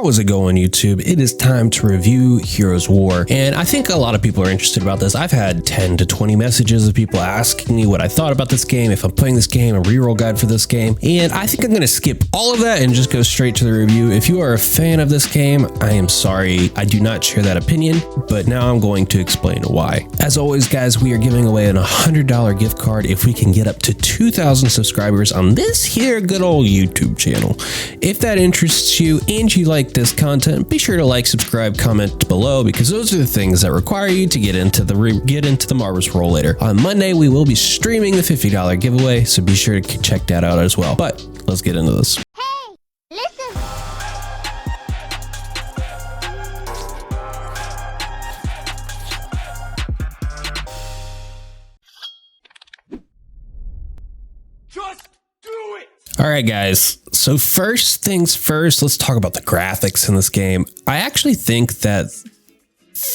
How is it going, YouTube? It is time to review Heroes War, and I think a lot of people are interested about this. I've had 10 to 20 messages of people asking me what I thought about this game, if I'm playing this game, a reroll guide for this game, and I think I'm going to skip all of that and just go straight to the review. If you are a fan of this game, I am sorry, I do not share that opinion, but now I'm going to explain why. As always, guys, we are giving away an $100 gift card if we can get up to 2,000 subscribers on this here good old YouTube channel. If that interests you and you like this content, be sure to like, subscribe, comment below, because those are the things that require you to get into the Marvel's Roll later. On Monday, we will be streaming the $50 giveaway, so be sure to check that out as well. But let's get into this. Hey, listen. Just do it! All right, guys. So first things first, let's talk about the graphics in this game. I actually think that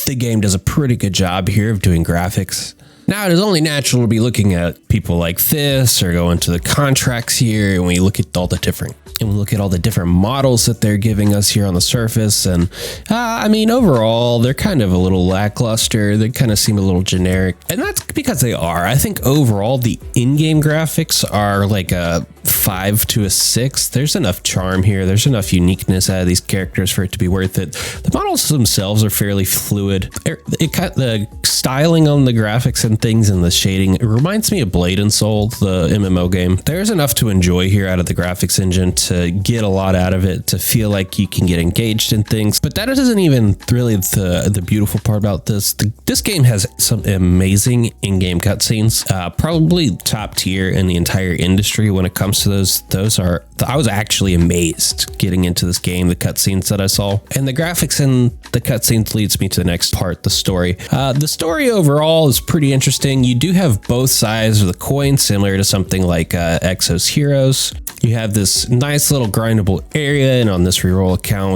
the game does a pretty good job here of doing graphics. Now, it is only natural to be looking at people like this or go into the contracts here, and we look at all the different models that they're giving us here on the surface. And I mean, overall, they're kind of a little lackluster. They kind of seem a little generic, and that's because they are. I think overall, the in-game graphics are like a 5 to a 6. There's enough charm here. There's enough uniqueness out of these characters for it to be worth it. The models themselves are fairly fluid. The styling on the graphics and things and the shading, it reminds me of Blade and Soul, the MMO game. There's enough to enjoy here out of the graphics engine to get a lot out of it, to feel like you can get engaged in things. But that isn't even really the beautiful part about this. This game has some amazing in-game cutscenes, probably top tier in the entire industry when it comes to those. I was actually amazed getting into this game, the cutscenes that I saw, and the graphics and the cutscenes leads me to the next part, the story. The story overall is pretty interesting. You do have both sides of the coin, similar to something like Exo's Heroes. You have this nice little grindable area, and on this reroll account,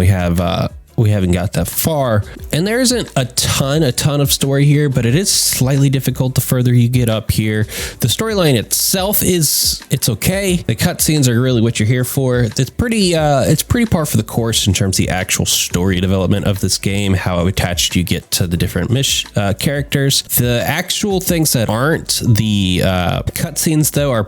we haven't got that far, and there isn't a ton of story here, but it is slightly difficult the further you get up here. The storyline itself it's okay. The cutscenes are really what you're here for. It's pretty par for the course in terms of the actual story development of this game, how attached you get to the different characters. The actual things that aren't the cutscenes, though, are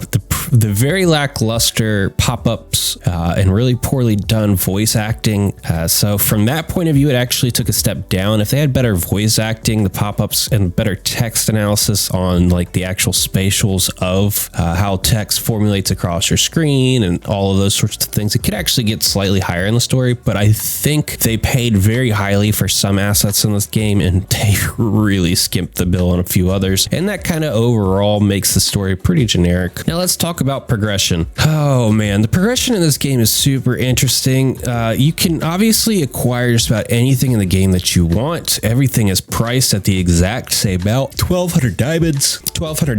the very lackluster pop-ups and really poorly done voice acting. So from that point of view, it actually took a step down. If they had better voice acting, the pop-ups, and better text analysis on like the actual spatials of how text formulates across your screen and all of those sorts of things, it could actually get slightly higher in the story. But I think they paid very highly for some assets in this game, and they really skimped the bill on a few others. And that kind of overall makes the story pretty generic. Now let's talk about progression. Oh man, the progression in this game is super interesting. You can obviously acquire just about anything in the game that you want. Everything is priced at the exact same amount, 1,200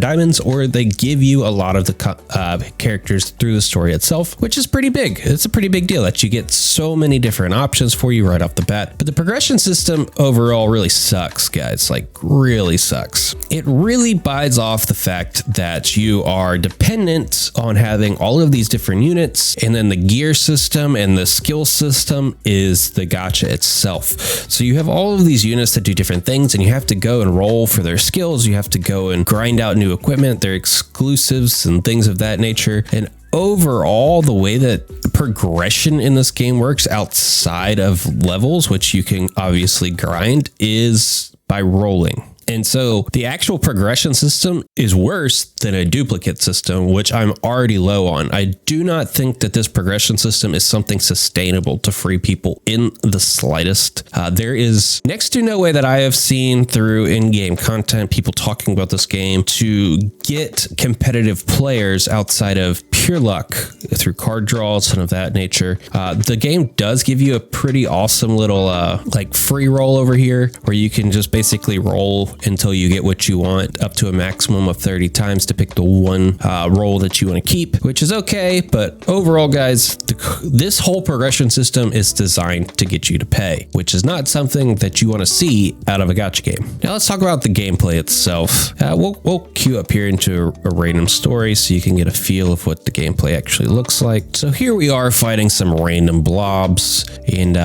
diamonds, or they give you a lot of the characters through the story itself, which is pretty big. It's a pretty big deal that you get so many different options for you right off the bat. But the progression system overall really sucks, guys, like really sucks. It really bides off the fact that you are dependent on having all of these different units, and then the gear system and the skill system is the Gacha itself. So you have all of these units that do different things, and you have to go and roll for their skills. You have to go and grind out new equipment, their exclusives and things of that nature. And overall, the way that progression in this game works outside of levels, which you can obviously grind, is by rolling. And so the actual progression system is worse than a duplicate system, which I'm already low on. I do not think that this progression system is something sustainable to free people in the slightest. There is next to no way that I have seen through in-game content, people talking about this game, to get competitive players outside of pure luck through card draws and of that nature. The game does give you a pretty awesome little like free roll over here, where you can just basically roll until you get what you want, up to a maximum of 30 times to pick the one role that you want to keep, which is okay. But overall, guys, this whole progression system is designed to get you to pay, which is not something that you want to see out of a gacha game. Now let's talk about the gameplay itself. We'll queue up here into a random story so you can get a feel of what the gameplay actually looks like. So here we are fighting some random blobs, and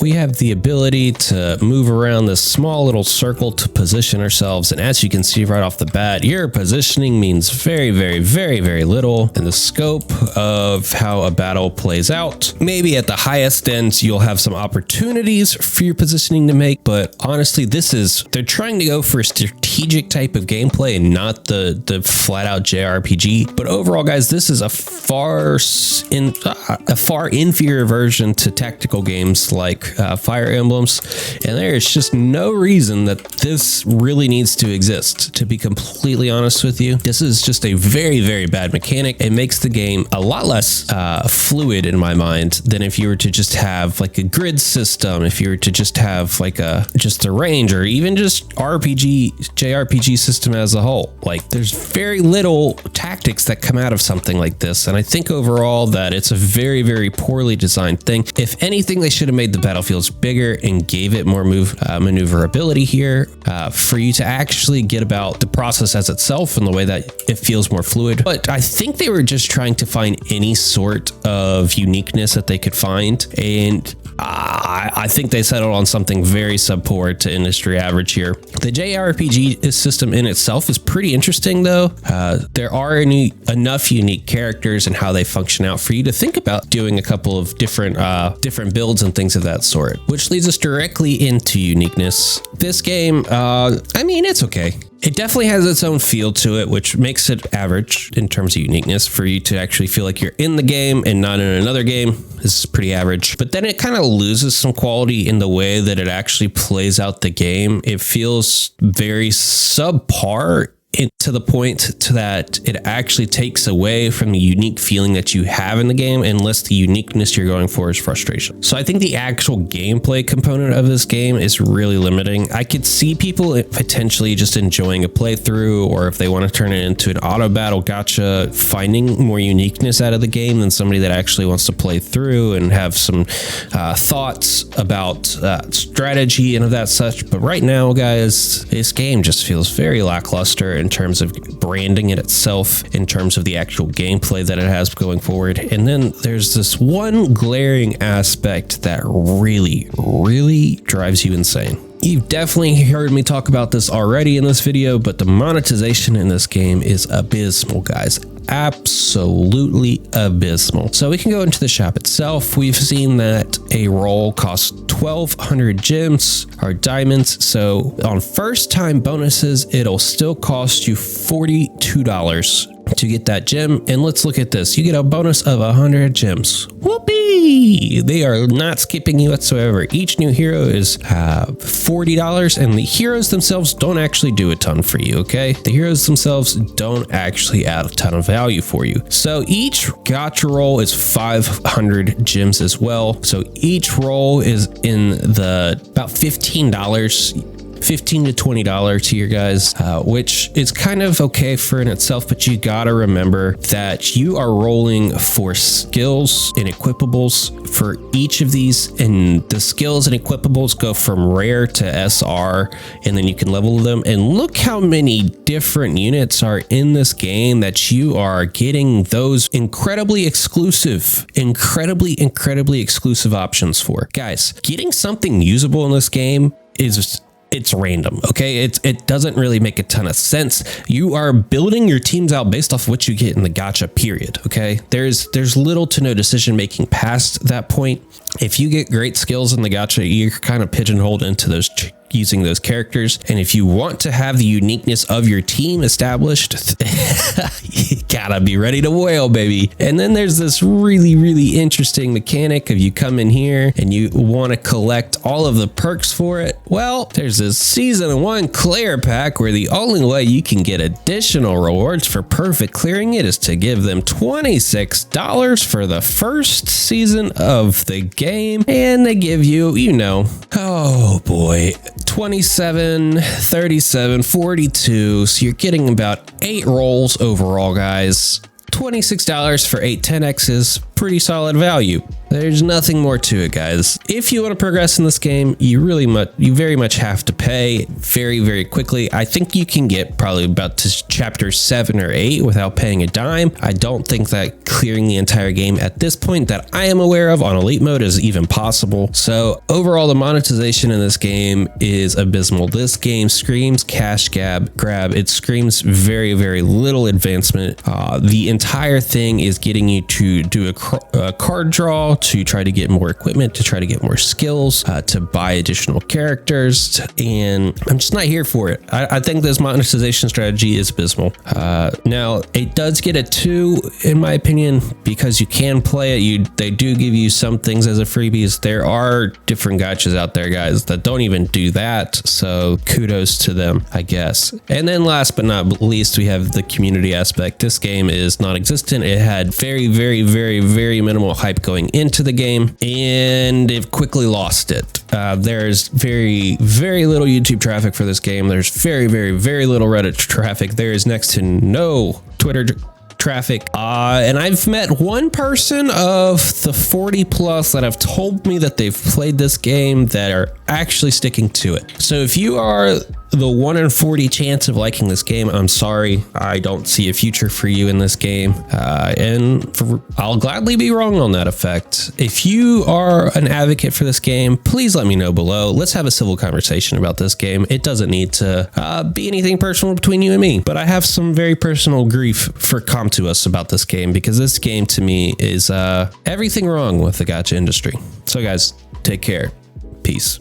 we have the ability to move around this small little circle to position ourselves. And as you can see right off the bat, your positioning means very, very, very, very little in the scope of how a battle plays out. Maybe at the highest ends, you'll have some opportunities for your positioning to make, but honestly, they're trying to go for a strategic type of gameplay and not the flat out JRPG. But overall, guys, this is a far inferior version to tactical games like Fire Emblems, and there's just no reason that this really needs to exist. To be completely honest with you, this is just a very, very bad mechanic. It makes the game a lot less fluid in my mind than if you were to just have like a grid system, if you were to just have like just a range, or even just JRPG system as a whole. Like, there's very little tactics that come out of something like this, and I think overall that it's a very, very poorly designed thing. If anything, they should have made the battlefields bigger and gave it more maneuverability here for you to actually get about the process as itself in the way that it feels more fluid. But I think they were just trying to find any sort of uniqueness that they could find, and I think they settled on something very subpar to industry average here. The JRPG system in itself is pretty interesting, though. There are enough unique characters and how they function out for you to think about doing a couple of different builds and things of that sort, which leads us directly into uniqueness. This game, I mean, it's okay. It definitely has its own feel to it, which makes it average in terms of uniqueness. For you to actually feel like you're in the game and not in another game is pretty average. But then it kind of loses some quality in the way that it actually plays out the game. It feels very subpar, to the point that it actually takes away from the unique feeling that you have in the game, unless the uniqueness you're going for is frustration. So I think the actual gameplay component of this game is really limiting. I could see people potentially just enjoying a playthrough, or if they want to turn it into an auto battle gacha, finding more uniqueness out of the game than somebody that actually wants to play through and have some thoughts about strategy and of that such. But right now, guys, this game just feels very lackluster in terms of branding it itself, in terms of the actual gameplay that it has going forward. And then there's this one glaring aspect that really, really drives you insane. You've definitely heard me talk about this already in this video, but the monetization in this game is abysmal, guys. Absolutely abysmal. So we can go into the shop itself. We've seen that a role costs 1,200 gems or diamonds. So on first time bonuses, it'll still cost you $42 to get that gem. And let's look at this. You get a bonus of 100 gems. Whoopee! They are not skipping you whatsoever. Each new hero is $40, and the heroes themselves don't actually do a ton for you, okay? The heroes themselves don't actually add a ton of value for you. So each gacha roll is 500 gems as well. So each roll is in the about $15 to $20 here, guys, which is kind of okay for in itself, but you gotta remember that you are rolling for skills and equipables for each of these, and the skills and equipables go from rare to SR, and then you can level them. And look how many different units are in this game that you are getting those incredibly exclusive options for. Guys, getting something usable in this game it's random, okay? It doesn't really make a ton of sense. You are building your teams out based off what you get in the gacha, period, okay? There's little to no decision making past that point. If you get great skills in the gacha, you're kind of pigeonholed into those using those characters. And if you want to have the uniqueness of your team established, you gotta be ready to wail, baby. And then there's this really, really interesting mechanic of you come in here and you want to collect all of the perks for it. Well, there's this season 1 clear pack where the only way you can get additional rewards for perfect clearing it is to give them $26 for the first season of the game. And they give you, oh boy, 27, 37, 42. So you're getting about 8 rolls overall, guys. $26 for 8 10Xs, pretty solid value. There's nothing more to it, guys. If you want to progress in this game, you very much have to pay very quickly. I think you can get probably about to chapter 7 or 8 without paying a dime. I don't think that clearing the entire game at this point that I am aware of on elite mode is even possible. So overall, the monetization in this game is abysmal. This game screams cash grab. It screams very little advancement. The entire thing is getting you to do a card draw, to try to get more equipment, to try to get more skills, to buy additional characters, and I'm just not here for it. I think this monetization strategy is abysmal. Now, it does get a 2 in my opinion, because you can play it. They do give you some things as a freebies. There are different gachas out there, guys, that don't even do that, so kudos to them, I guess. And then last but not least, we have the community aspect. This game is non-existent. It had very minimal hype going into the game, and it quickly lost it. There's very little YouTube traffic for this game. There's very little Reddit traffic. There is next to no Twitter traffic. And I've met one person of the 40 plus that have told me that they've played this game that are actually sticking to it. So if you are the 1 in 40 chance of liking this game, I'm sorry. I don't see a future for you in this game. I'll gladly be wrong on that effect. If you are an advocate for this game, please let me know below. Let's have a civil conversation about this game. It doesn't need to be anything personal between you and me, but I have some very personal grief for come to us about this game, because this game to me is everything wrong with the gacha industry. So guys, take care. Peace.